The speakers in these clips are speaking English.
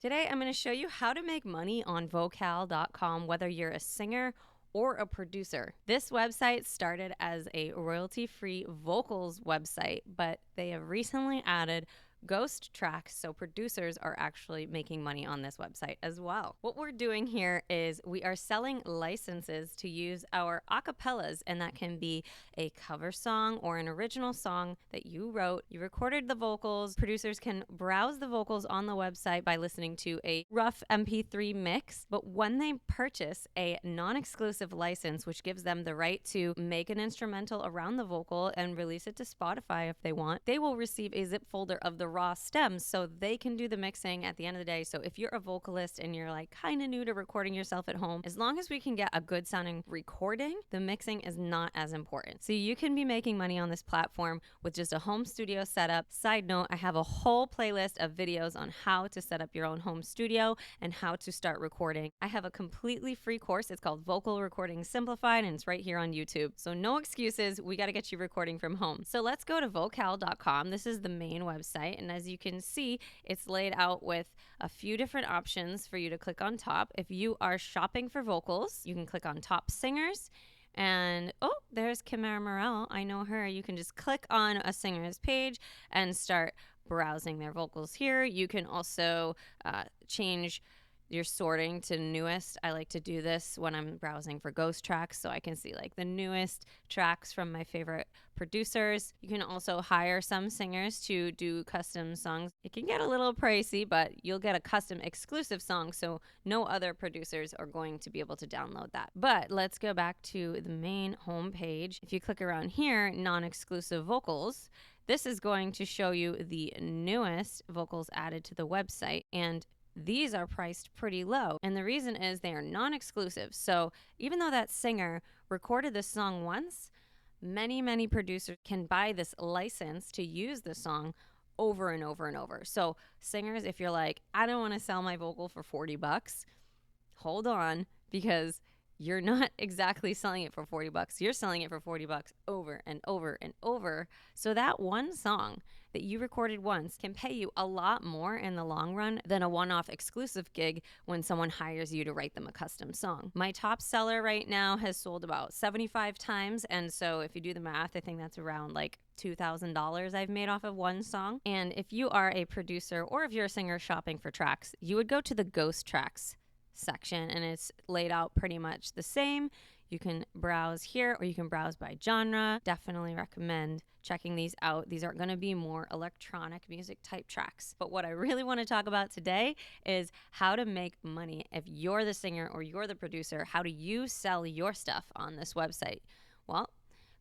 Today, I'm going to show you how to make money on Vokaal.com, whether you're a singer or a producer. This website started as a royalty-free vocals website, but they have recently added ghost tracks, so producers are actually making money on this website as well. What we're doing here is we are selling licenses to use our acapellas, and that can be a cover song or an original song that you wrote. You recorded the vocals. Producers can browse the vocals on the website by listening to a rough MP3 mix, but when they purchase a non-exclusive license, which gives them the right to make an instrumental around the vocal and release it to Spotify if they want, they will receive a zip folder of the raw stems so they can do the mixing at the end of the day. So if you're a vocalist and you're like kind of new to recording yourself at home, as long as we can get a good sounding recording, the mixing is not as important. So you can be making money on this platform with just a home studio setup. Side note, I have a whole playlist of videos on how to set up your own home studio and how to start recording. I have a completely free course. It's called Vocal Recording Simplified, and it's right here on YouTube. So no excuses. We got to get you recording from home. So let's go to Vokaal.com. This is the main website. And as you can see, it's laid out with a few different options for you to click on top. If you are shopping for vocals, you can click on top singers. And oh, there's Kimara Morel. I know her. You can just click on a singer's page and start browsing their vocals here. You can also change your sorting to newest. I like to do this when I'm browsing for ghost tracks, so I can see like the newest tracks from my favorite producers. You can also hire some singers to do custom songs. It can get a little pricey, but you'll get a custom exclusive song, so no other producers are going to be able to download that. But let's go back to the main home page. If you click around here, non-exclusive vocals, this is going to show you the newest vocals added to the website, and these are priced pretty low. And the reason is they are non-exclusive. So even though that singer recorded this song once, many producers can buy this license to use the song over and over and over. So singers, if you're like, I don't want to sell my vocal for $40, hold on, because you're not exactly selling it for $40. You're selling it for $40 over and over and over. So that one song that you recorded once can pay you a lot more in the long run than a one-off exclusive gig when someone hires you to write them a custom song. My top seller right now has sold about 75 times. And so if you do the math, I think that's around like $2,000 I've made off of one song. And if you are a producer or if you're a singer shopping for tracks, you would go to the ghost tracks section, and it's laid out pretty much the same. You can browse here, or you can browse by genre. Definitely recommend checking these out. These are going to be more electronic music type tracks. But what I really want to talk about today is how to make money. If you're the singer or you're the producer, how do you sell your stuff on this website? Well,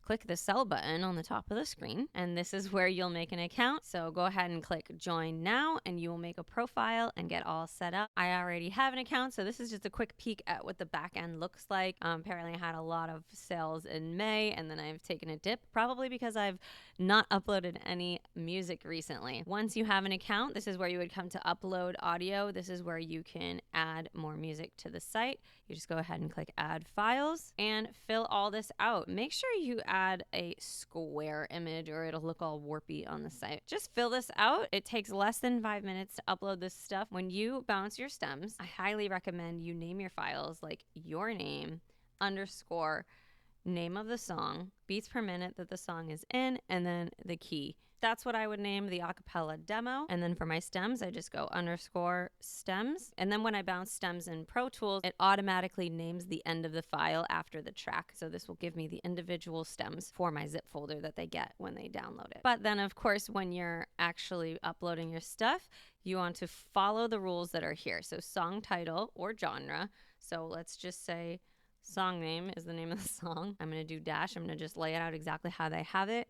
click the sell button on the top of the screen, and this is where you'll make an account. So go ahead and click join now, and you will make a profile and get all set up. I already have an account, so this is just a quick peek at what the back end looks like. Apparently I had a lot of sales in May, and then I've taken a dip, probably because I've not uploaded any music recently. Once you have an account, this is where you would come to upload audio. This is where you can add more music to the site. You just go ahead and click add files and fill all this out. Make sure you add a square image or it'll look all warpy on the site. Just fill this out. It takes less than 5 minutes to upload this stuff. When you bounce your stems, I highly recommend you name your files like your name underscore name of the song, beats per minute that the song is in, and then the key. That's what I would name the acapella demo. And then for my stems, I just go underscore stems. And then when I bounce stems in Pro Tools, it automatically names the end of the file after the track. So this will give me the individual stems for my zip folder that they get when they download it. But then of course, when you're actually uploading your stuff, you want to follow the rules that are here. So song title or genre. So let's just say song name is the name of the song. I'm going to do dash. I'm going to just lay it out exactly how they have it.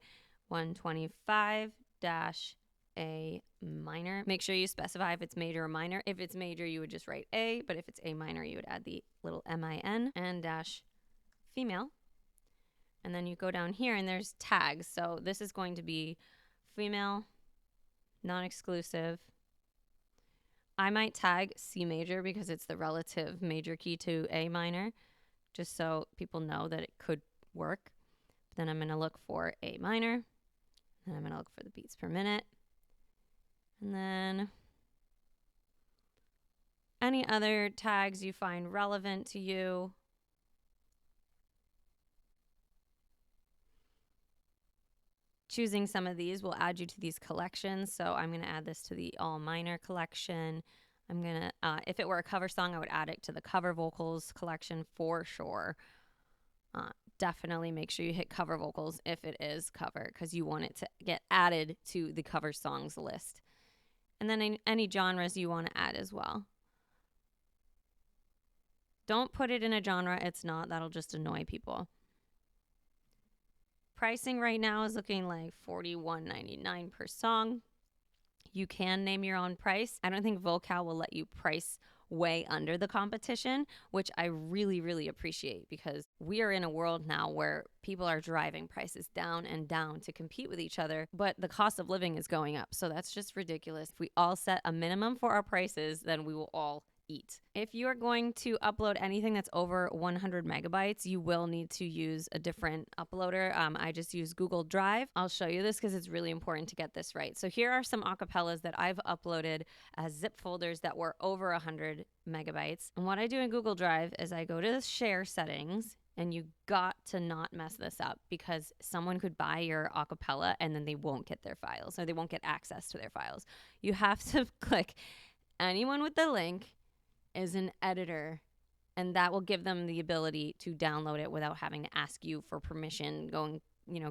125 dash A minor. Make sure you specify if it's major or minor. If it's major, you would just write A, but if it's A minor, you would add the little MIN, and dash female. And then you go down here and there's tags. So this is going to be female, non-exclusive. I might tag C major because it's the relative major key to A minor, just so people know that it could work. Then I'm going to look for A minor. Then I'm going to look for the beats per minute. And then Any other tags you find relevant to you. Choosing some of these will add you to these collections. So I'm going to add this to the all minor collection. I'm going to, if it were a cover song, I would add it to the cover vocals collection for sure. Definitely make sure you hit cover vocals if it is cover, because you want it to get added to the cover songs list. And then any genres you want to add as well. Don't put it in a genre it's not. That'll just annoy people. Pricing right now is looking like $41.99 per song. You can name your own price. I don't think Vokaal will let you price way under the competition, which I really, really appreciate, because we are in a world now where people are driving prices down and down to compete with each other, but the cost of living is going up. So that's just ridiculous. If we all set a minimum for our prices, then we will all eat. If you are going to upload anything that's over 100 megabytes, you will need to use a different uploader. I just use Google Drive. I'll show you this because it's really important to get this right. So here are some acapellas that I've uploaded as zip folders that were over 100 megabytes. And what I do in Google Drive is I go to the share settings, and you got to not mess this up, because someone could buy your acapella and then they won't get their files, or they won't get access to their files. You have to click anyone with the link is an editor, and that will give them the ability to download it without having to ask you for permission,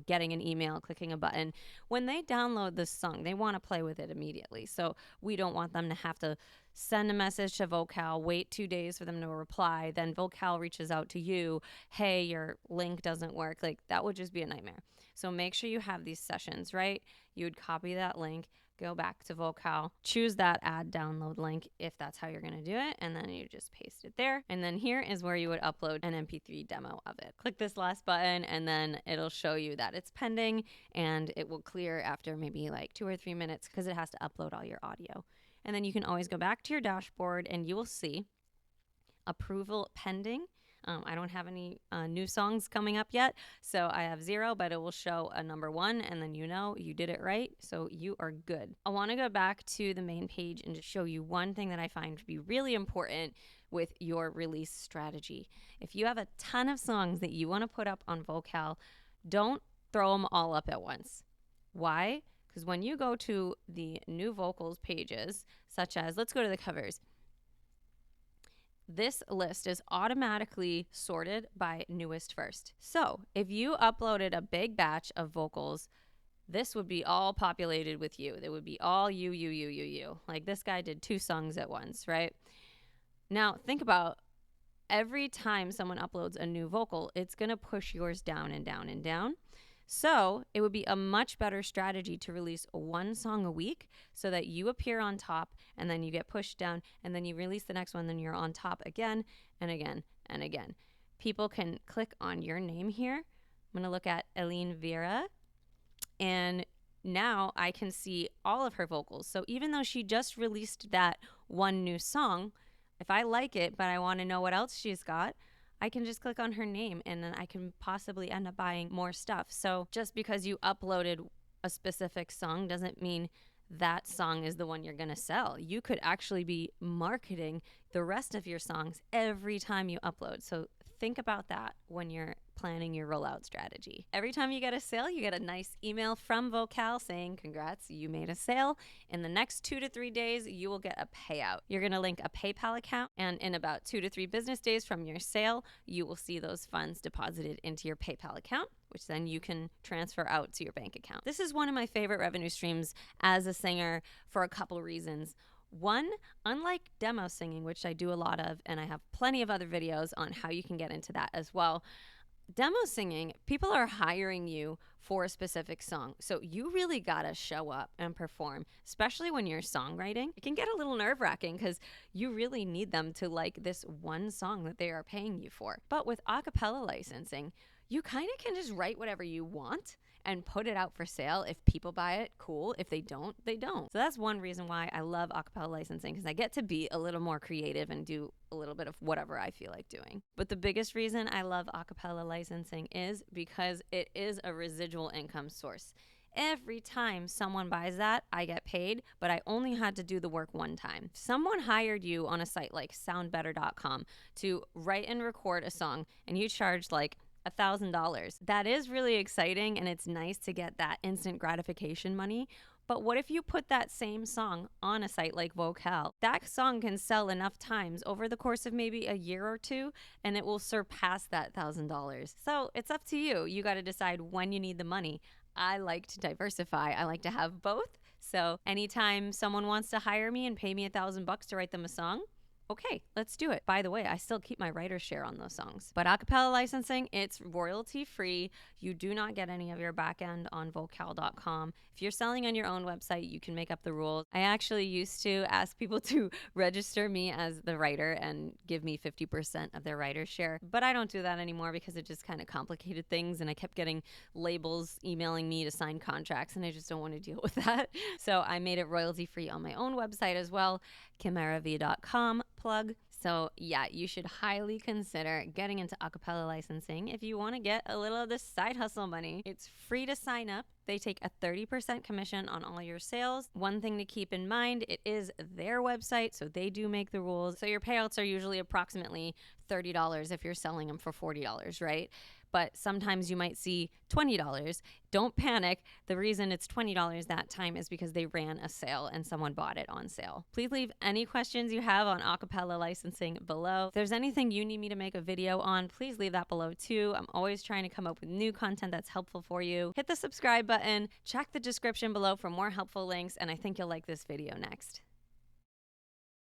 getting an email, clicking a button. When they download this song, they want to play with it immediately. So we don't want them to have to send a message to Vokaal, wait 2 days for them to reply, then Vokaal reaches out to you, hey, your link doesn't work. Like, that would just be a nightmare. So make sure you have these sessions, right? You would copy that link, go back to Vokaal, choose that add download link if that's how you're going to do it, and then you just paste it there. And then here is where you would upload an MP3 demo of it. Click this last button, and then it'll show you that it's pending, and it will clear after maybe like 2 or 3 minutes, because it has to upload all your audio. And then you can always go back to your dashboard, and you will see approval pending. I don't have any new songs coming up yet, so I have 0, but it will show a number 1, and then you did it right, so you are good. I want to go back to the main page and just show you one thing that I find to be really important with your release strategy. If you have a ton of songs that you want to put up on Vokaal, don't throw them all up at once. Why? Because when you go to the new vocals pages, such as, let's go to the covers, this list is automatically sorted by newest first. So if you uploaded a big batch of vocals, this would be all populated with you. It would be all you. Like, this guy did 2 songs at once, right? Now think about every time someone uploads a new vocal, it's going to push yours down and down and down. So it would be a much better strategy to release 1 song a week, so that you appear on top, and then you get pushed down, and then you release the next one, then you're on top again and again and again. People can click on your name here. I'm going to look at Eileen Vera, and now I can see all of her vocals. So even though she just released that 1 new song, if I like it but I want to know what else she's got, I can just click on her name, and then I can possibly end up buying more stuff. So just because you uploaded a specific song doesn't mean that song is the one you're going to sell. You could actually be marketing the rest of your songs every time you upload. So think about that when you're planning your rollout strategy. Every time you get a sale, you get a nice email from Vokaal saying, congrats, you made a sale. In the next 2 to 3 days, you will get a payout. You're going to link a PayPal account, and in about 2 to 3 business days from your sale, you will see those funds deposited into your PayPal account, which then you can transfer out to your bank account. This is one of my favorite revenue streams as a singer for a couple reasons. One, unlike demo singing, which I do a lot of, and I have plenty of other videos on how you can get into that as well, demo singing, people are hiring you for a specific song. So you really gotta show up and perform, especially when you're songwriting. It can get a little nerve-wracking because you really need them to like this 1 song that they are paying you for. But with acapella licensing, you kind of can just write whatever you want and put it out for sale. If people buy it, cool. If they don't, they don't. So that's one reason why I love acapella licensing, because I get to be a little more creative and do a little bit of whatever I feel like doing. But the biggest reason I love acapella licensing is because it is a residual income source. every time someone buys that, I get paid, but I only had to do the work one time. If someone hired you on a site like soundbetter.com to write and record a song, and you charged like $1,000. That is really exciting, and it's nice to get that instant gratification money. But what if you put that same song on a site like Vokaal? That song can sell enough times over the course of maybe a year or two, and it will surpass that $1,000. So it's up to you. You got to decide when you need the money. I like to diversify. I like to have both. So anytime someone wants to hire me and pay me $1,000 to write them a song, okay, let's do it. By the way, I still keep my writer's share on those songs. But acapella licensing, it's royalty free. You do not get any of your backend on vokaal.com. If you're selling on your own website, you can make up the rules. I actually used to ask people to register me as the writer and give me 50% of their writer's share. But I don't do that anymore because it just kind of complicated things, and I kept getting labels emailing me to sign contracts, and I just don't want to deal with that. So I made it royalty free on my own website as well, chimerav.com. Plug. So yeah, you should highly consider getting into acapella licensing if you want to get a little of this side hustle money. It's free to sign up. They take a 30% commission on all your sales. One thing to keep in mind, it is their website, so they do make the rules. So your payouts are usually approximately $30 if you're selling them for $40, right? But sometimes you might see $20. Don't panic. The reason it's $20 that time is because they ran a sale and someone bought it on sale. Please leave any questions you have on acapella licensing below. If there's anything you need me to make a video on, please leave that below too. I'm always trying to come up with new content that's helpful for you. Hit the subscribe button, check the description below for more helpful links, and I think you'll like this video next.